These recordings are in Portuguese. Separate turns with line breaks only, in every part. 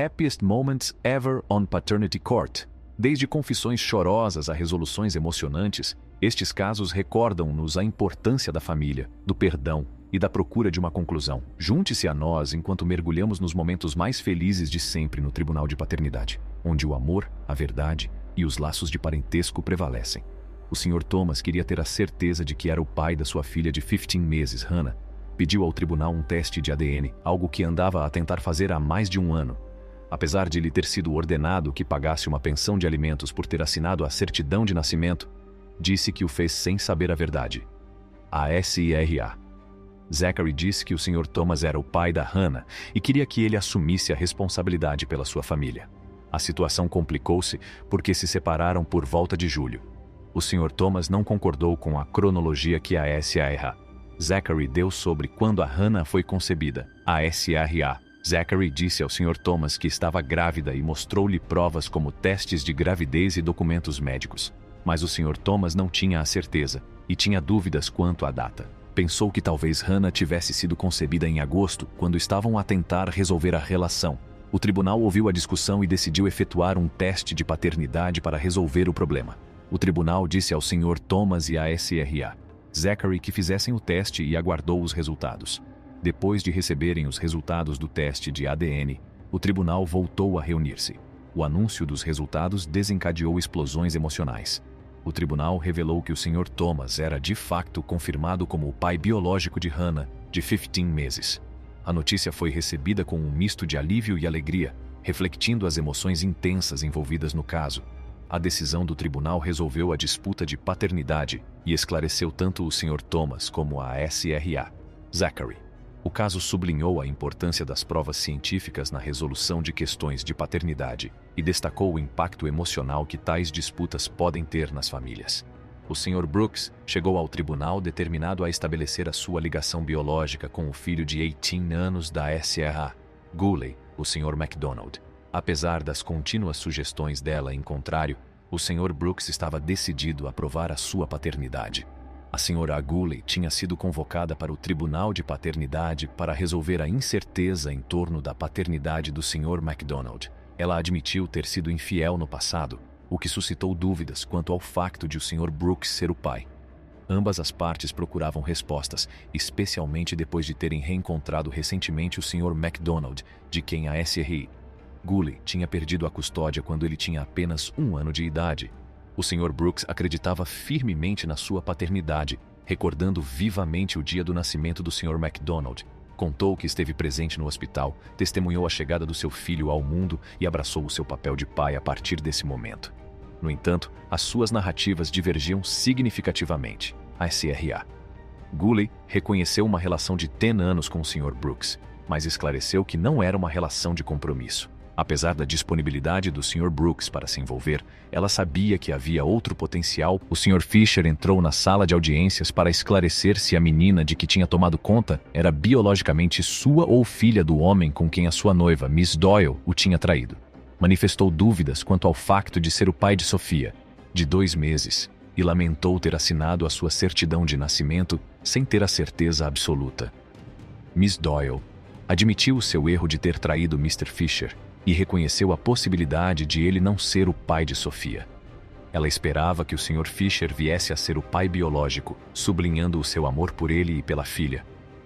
Happiest Moments Ever on Paternity Court. Desde confissões chorosas a resoluções emocionantes, estes casos recordam-nos a importância da família, do perdão e da procura de uma conclusão. Junte-se a nós enquanto mergulhamos nos momentos mais felizes de sempre no tribunal de paternidade, onde o amor, a verdade e os laços de parentesco prevalecem. O Sr. Thomas queria ter a certeza de que era o pai da sua filha de 15 meses, Hannah. Pediu ao tribunal um teste de ADN, algo que andava a tentar fazer há mais de um ano. Apesar de lhe ter sido ordenado que pagasse uma pensão de alimentos por ter assinado a certidão de nascimento, disse que o fez sem saber a verdade. A SIRA. Zachary disse que o Sr. Thomas era o pai da Hannah e queria que ele assumisse a responsabilidade pela sua família. A situação complicou-se porque se separaram por volta de julho. O Sr. Thomas não concordou com a cronologia que a SIRA. Zachary deu sobre quando a Hannah foi concebida. A SIRA. Zachary disse ao Sr. Thomas que estava grávida e mostrou-lhe provas como testes de gravidez e documentos médicos. Mas o Sr. Thomas não tinha a certeza e tinha dúvidas quanto à data. Pensou que talvez Hannah tivesse sido concebida em agosto, quando estavam a tentar resolver a relação. O tribunal ouviu a discussão e decidiu efetuar um teste de paternidade para resolver o problema. O tribunal disse ao Sr. Thomas e à SIRA. Zachary que fizessem o teste e aguardou os resultados. Depois de receberem os resultados do teste de ADN, o tribunal voltou a reunir-se. O anúncio dos resultados desencadeou explosões emocionais. O tribunal revelou que o Sr. Thomas era de facto confirmado como o pai biológico de Hannah, de 15 meses. A notícia foi recebida com um misto de alívio e alegria, refletindo as emoções intensas envolvidas no caso. A decisão do tribunal resolveu a disputa de paternidade e esclareceu tanto o Sr. Thomas como a SIRA. Zachary. O caso sublinhou a importância das provas científicas na resolução de questões de paternidade e destacou o impacto emocional que tais disputas podem ter nas famílias. O Sr. Brooks chegou ao tribunal determinado a estabelecer a sua ligação biológica com o filho de 18 anos da SIRA, Guley, o Sr. MacDonald. Apesar das contínuas sugestões dela em contrário, o Sr. Brooks estava decidido a provar a sua paternidade. A Sra. Guley tinha sido convocada para o tribunal de paternidade para resolver a incerteza em torno da paternidade do Sr. MacDonald. Ela admitiu ter sido infiel no passado, o que suscitou dúvidas quanto ao facto de o Sr. Brooks ser o pai. Ambas as partes procuravam respostas, especialmente depois de terem reencontrado recentemente o Sr. MacDonald, de quem a SRI. Guley tinha perdido a custódia quando ele tinha apenas 1 ano de idade. O Sr. Brooks acreditava firmemente na sua paternidade, recordando vivamente o dia do nascimento do Sr. MacDonald. Contou que esteve presente no hospital, testemunhou a chegada do seu filho ao mundo e abraçou o seu papel de pai a partir desse momento. No entanto, as suas narrativas divergiam significativamente. A SRA. Guley reconheceu uma relação de 10 anos com o Sr. Brooks, mas esclareceu que não era uma relação de compromisso. Apesar da disponibilidade do Sr. Brooks para se envolver, ela sabia que havia outro potencial. O Sr. Fisher entrou na sala de audiências para esclarecer se a menina de que tinha tomado conta era biologicamente sua ou filha do homem com quem a sua noiva, Miss Doyle, o tinha traído. Manifestou dúvidas quanto ao facto de ser o pai de Sophia, de 2 meses, e lamentou ter assinado a sua certidão de nascimento sem ter a certeza absoluta. Miss Doyle admitiu o seu erro de ter traído Mr. Fisher, e reconheceu a possibilidade de ele não ser o pai de Sophia. Ela esperava que o Sr. Fisher viesse a ser o pai biológico, sublinhando o seu amor por ele e pela filha.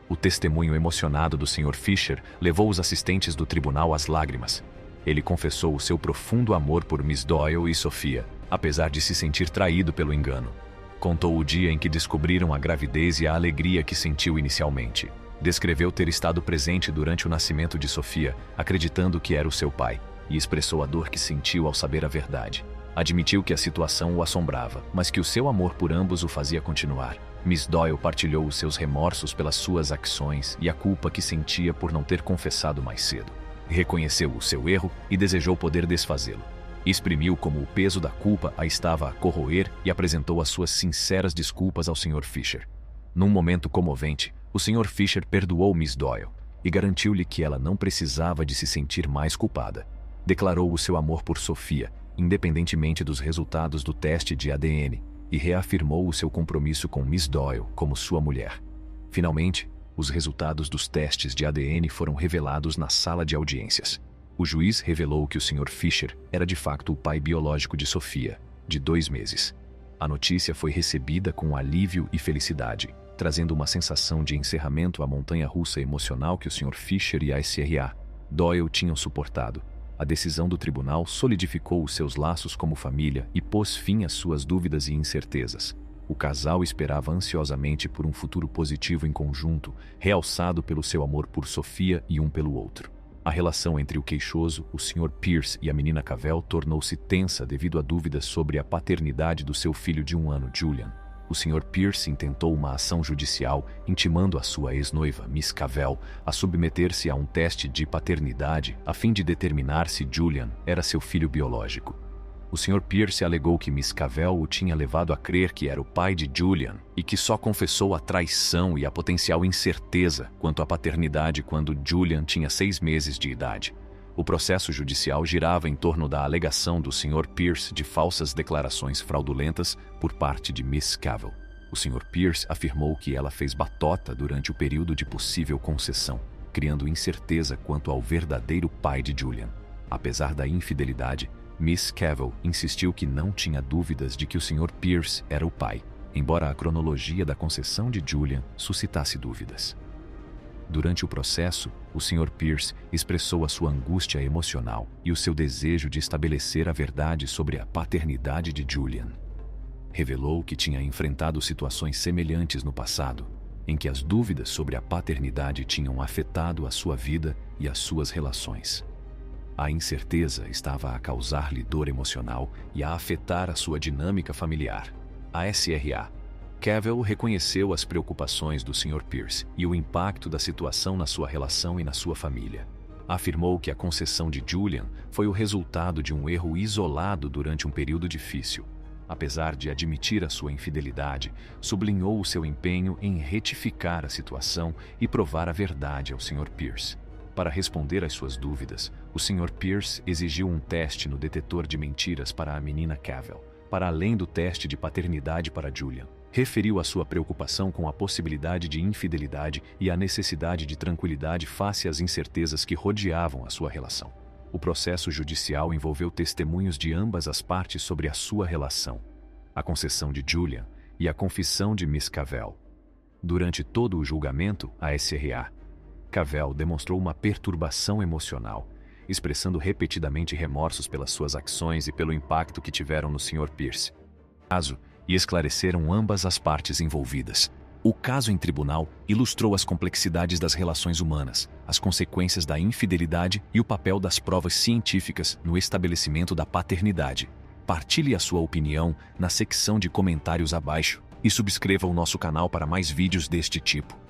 O testemunho emocionado do Sr. Fisher levou os assistentes do tribunal às lágrimas. Ele confessou o seu profundo amor por Miss Doyle e Sophia, apesar de se sentir traído pelo engano. Contou o dia em que descobriram a gravidez e a alegria que sentiu inicialmente. Descreveu ter estado presente durante o nascimento de Sophia, acreditando que era o seu pai, e expressou a dor que sentiu ao saber a verdade. Admitiu que a situação o assombrava, mas que o seu amor por ambos o fazia continuar. Miss Doyle partilhou os seus remorsos pelas suas ações e a culpa que sentia por não ter confessado mais cedo. Reconheceu o seu erro e desejou poder desfazê-lo. Exprimiu como o peso da culpa a estava a corroer e apresentou as suas sinceras desculpas ao Sr. Fisher. Num momento comovente, o Sr. Fisher perdoou Miss Doyle e garantiu-lhe que ela não precisava de se sentir mais culpada. Declarou o seu amor por Sophia, independentemente dos resultados do teste de ADN, e reafirmou o seu compromisso com Miss Doyle como sua mulher. Finalmente, os resultados dos testes de ADN foram revelados na sala de audiências. O juiz revelou que o Sr. Fisher era de facto o pai biológico de Sofia, de 2 meses. A notícia foi recebida com alívio e felicidade, trazendo uma sensação de encerramento à montanha-russa emocional que o Sr. Fisher e a SRA Doyle tinham suportado. A decisão do tribunal solidificou os seus laços como família e pôs fim às suas dúvidas e incertezas. O casal esperava ansiosamente por um futuro positivo em conjunto, realçado pelo seu amor por Sofia e um pelo outro. A relação entre o queixoso, o Sr. Pierce, e a menina Cavell tornou-se tensa devido a dúvidas sobre a paternidade do seu filho de 1 ano, Julian. O Sr. Pierce intentou uma ação judicial, intimando a sua ex-noiva, Miss Cavell, a submeter-se a um teste de paternidade a fim de determinar se Julian era seu filho biológico. O Sr. Pierce alegou que Miss Cavell o tinha levado a crer que era o pai de Julian e que só confessou a traição e a potencial incerteza quanto à paternidade quando Julian tinha 6 meses de idade. O processo judicial girava em torno da alegação do Sr. Pierce de falsas declarações fraudulentas por parte de Miss Cavell. O Sr. Pierce afirmou que ela fez batota durante o período de possível concessão, criando incerteza quanto ao verdadeiro pai de Julian. Apesar da infidelidade, Miss Cavell insistiu que não tinha dúvidas de que o Sr. Pierce era o pai, embora a cronologia da concessão de Julian suscitasse dúvidas. Durante o processo, o Sr. Pierce expressou a sua angústia emocional e o seu desejo de estabelecer a verdade sobre a paternidade de Julian. Revelou que tinha enfrentado situações semelhantes no passado, em que as dúvidas sobre a paternidade tinham afetado a sua vida e as suas relações. A incerteza estava a causar-lhe dor emocional e a afetar a sua dinâmica familiar. A SRA Cavell reconheceu as preocupações do Sr. Pierce e o impacto da situação na sua relação e na sua família. Afirmou que a concessão de Julian foi o resultado de um erro isolado durante um período difícil. Apesar de admitir a sua infidelidade, sublinhou o seu empenho em retificar a situação e provar a verdade ao Sr. Pierce. Para responder às suas dúvidas, o Sr. Pierce exigiu um teste no detetor de mentiras para a menina Cavell, para além do teste de paternidade para Julian. Referiu a sua preocupação com a possibilidade de infidelidade e a necessidade de tranquilidade face às incertezas que rodeavam a sua relação. O processo judicial envolveu testemunhos de ambas as partes sobre a sua relação, a concessão de Julian e a confissão de Miss Cavell. Durante todo o julgamento, a SRA Cavell demonstrou uma perturbação emocional, expressando repetidamente remorsos pelas suas ações e pelo impacto que tiveram no Sr. Pierce. E esclareceram ambas as partes envolvidas. O caso em tribunal ilustrou as complexidades das relações humanas, as consequências da infidelidade e o papel das provas científicas no estabelecimento da paternidade. Partilhe a sua opinião na secção de comentários abaixo e subscreva o nosso canal para mais vídeos deste tipo.